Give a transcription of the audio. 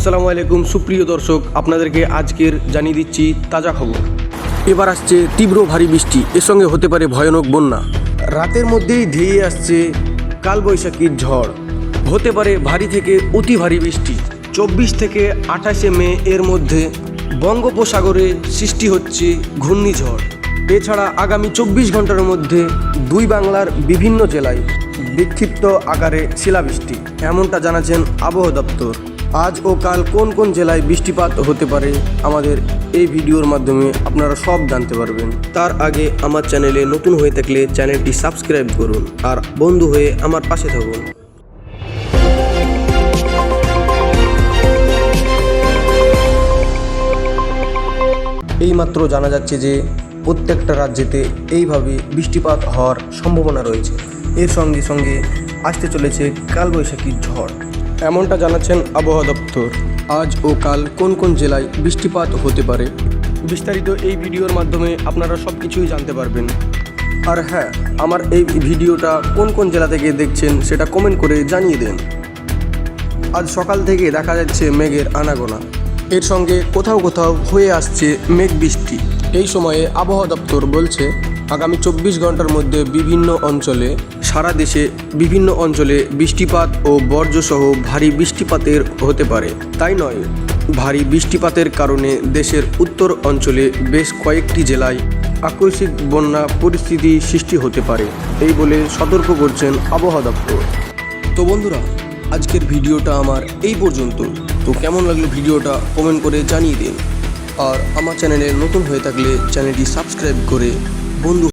আসসালামু আলাইকুম সুপ্রিয় দর্শক, আপনাদেরকে আজকের জানিয়ে দিচ্ছি তাজা খবর। এবার আসছে তীব্র ভারী বৃষ্টি, এর সঙ্গে হতে পারে ভয়ানক বন্যা। রাতের মধ্যেই ধেয়ে আসছে কালবৈশাখীর ঝড়, হতে পারে ভারী থেকে অতি ভারী বৃষ্টি। 24 থেকে 28শে মে এর মধ্যে বঙ্গোপসাগরে সৃষ্টি হচ্ছে ঘূর্ণিঝড়। এছাড়া আগামী 24 ঘন্টার মধ্যে দুই বাংলার বিভিন্ন জেলায় বিক্ষিপ্ত আকারে শিলাবৃষ্টি, এমনটা জানাচ্ছেন আবহাওয়া দপ্তর। আজ ও কাল কোন কোন জেলায় বৃষ্টিপাত হতে পারে আমাদের এই ভিডিওর মাধ্যমে আপনারা সব জানতে পারবেন। তার আগে আমার চ্যানেলে নতুন হয়ে থাকলে চ্যানেলটি সাবস্ক্রাইব করুন আর বন্ধু হয়ে আমার পাশে থাকুন। এইমাত্র জানা যাচ্ছে যে প্রত্যেকটা রাজ্যেতে এইভাবে বৃষ্টিপাত হওয়ার সম্ভাবনা রয়েছে। এর সঙ্গে সঙ্গে আসতে চলেছে কালবৈশাখীর ঝড়, এমনটা জানাচ্ছেন আবহাওয়া দপ্তর। আজ ও কাল কোন কোন জেলায় বৃষ্টিপাত হতে পারে বিস্তারিত এই ভিডিওর মাধ্যমে আপনারা সব কিছুই জানতে পারবেন। আর হ্যাঁ, আমার এই ভিডিওটা কোন কোন জেলা থেকে দেখছেন সেটা কমেন্ট করে জানিয়ে দেন। আজ সকাল থেকে দেখা যাচ্ছে মেঘের আনাগোনা, এর সঙ্গে কোথাও কোথাও হয়ে আসছে মেঘ বৃষ্টি। এই সময়ে আবহাওয়া দপ্তর বলছে আগামী 24 ঘন্টার মধ্যে সারা দেশে বিভিন্ন অঞ্চলে বৃষ্টিপাত ও বর্জ্যসহ ভারী বৃষ্টিপাতের হতে পারে। তাই নয়, ভারী বৃষ্টিপাতের কারণে দেশের উত্তর অঞ্চলে বেশ কয়েকটি জেলায় আকস্মিক বন্যা পরিস্থিতি সৃষ্টি হতে পারে, এই বলে সতর্ক করছেন আবহাওয়া দপ্তর। তো বন্ধুরা, আজকের ভিডিওটা আমার এই পর্যন্ত। তো কেমন লাগলো ভিডিওটা কমেন্ট করে জানিয়ে দিন। আর আমার চ্যানেলে নতুন হয়ে থাকলে চ্যানেলটি সাবস্ক্রাইব করে বন্ধু